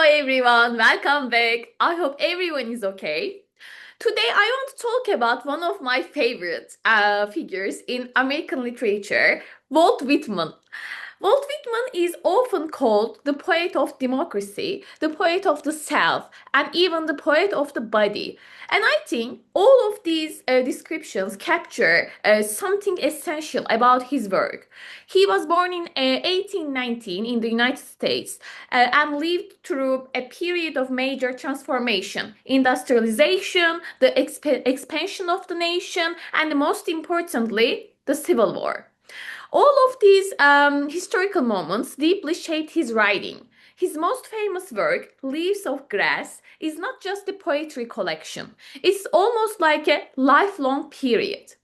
Hello everyone, welcome back. I hope everyone is okay. Today I want to talk about one of my favorite figures in American literature, Walt Whitman. Walt Whitman is often called the poet of democracy, the poet of the self, and even the poet of the body. And I think all of these descriptions capture something essential about his work. He was born in 1819 in the United States and lived through a period of major transformation, industrialization, the expansion of the nation, and most importantly, the Civil War. All of these historical moments deeply shaped his writing. His most famous work, Leaves of Grass, is not just a poetry collection. It's almost like a lifelong period.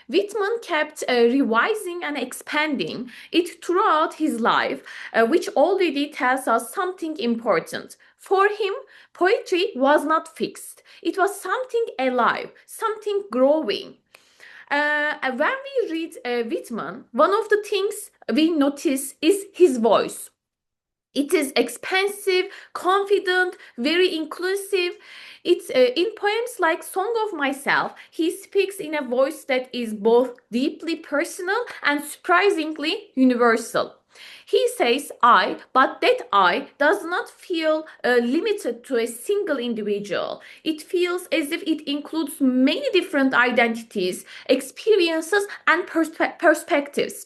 Whitman kept revising and expanding it throughout his life, which already tells us something important. For him, poetry was not fixed. It was something alive, something growing. When we read Whitman, one of the things we notice is his voice. It is expansive, confident, very inclusive. It's in poems like Song of Myself, he speaks in a voice that is both deeply personal and surprisingly universal. He says I, but that I does not feel limited to a single individual. It feels as if it includes many different identities, experiences, and perspectives.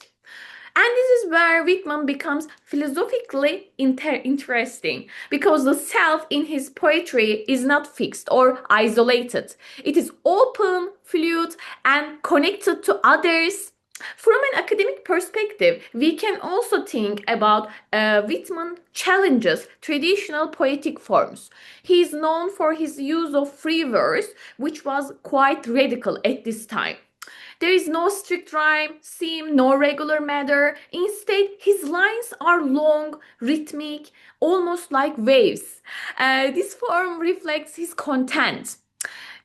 And this is where Whitman becomes philosophically interesting because the self in his poetry is not fixed or isolated. It is open, fluid, and connected to others. From an academic perspective, we can also think about Whitman challenges traditional poetic forms. He is known for his use of free verse, which was quite radical at this time. There is no strict rhyme, seam, no regular meter. Instead, his lines are long, rhythmic, almost like waves. This form reflects his content.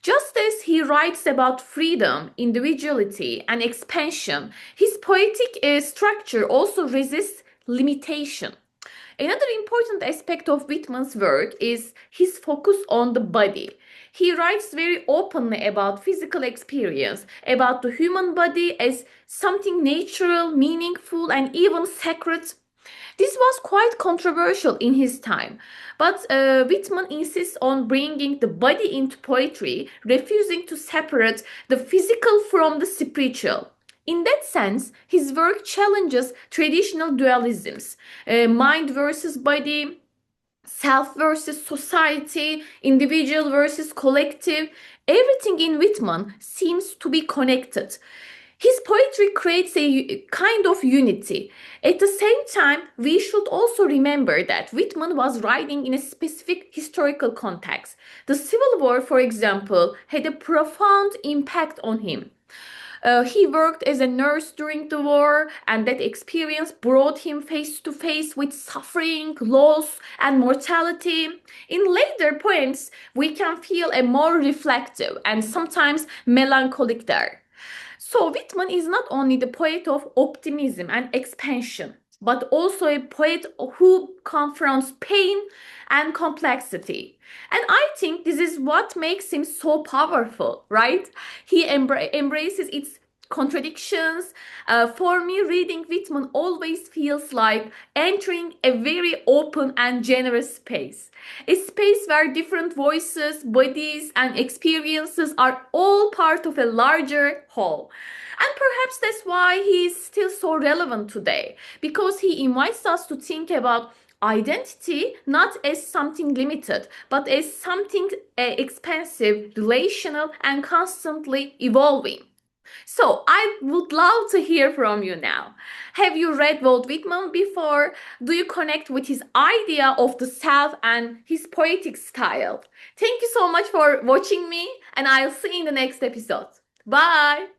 Just as he writes about freedom, individuality, and expansion, his poetic structure also resists limitation. Another important aspect of Whitman's work is his focus on the body. He writes very openly about physical experience, about the human body as something natural, meaningful, and even sacred. This was quite controversial in his time, but Whitman insists on bringing the body into poetry, refusing to separate the physical from the spiritual. In that sense, his work challenges traditional dualisms, mind versus body, self versus society, individual versus collective. Everything in Whitman seems to be connected. His poetry creates a kind of unity. At the same time, we should also remember that Whitman was writing in a specific historical context. The Civil War, for example, had a profound impact on him. He worked as a nurse during the war, and that experience brought him face to face with suffering, loss, and mortality. In later poems, we can feel a more reflective and sometimes melancholic there. So, Whitman is not only the poet of optimism and expansion, but also a poet who confronts pain and complexity. And I think this is what makes him so powerful, right? He embraces its contradictions. For me, reading Whitman always feels like entering a very open and generous space. A space where different voices, bodies, and experiences are all part of a larger whole. And perhaps that's why he is still so relevant today, because he invites us to think about identity not as something limited, but as something expansive, relational, and constantly evolving. So, I would love to hear from you now. Have you read Walt Whitman before? Do you connect with his idea of the self and his poetic style? Thank you so much for watching me, and I'll see you in the next episode. Bye!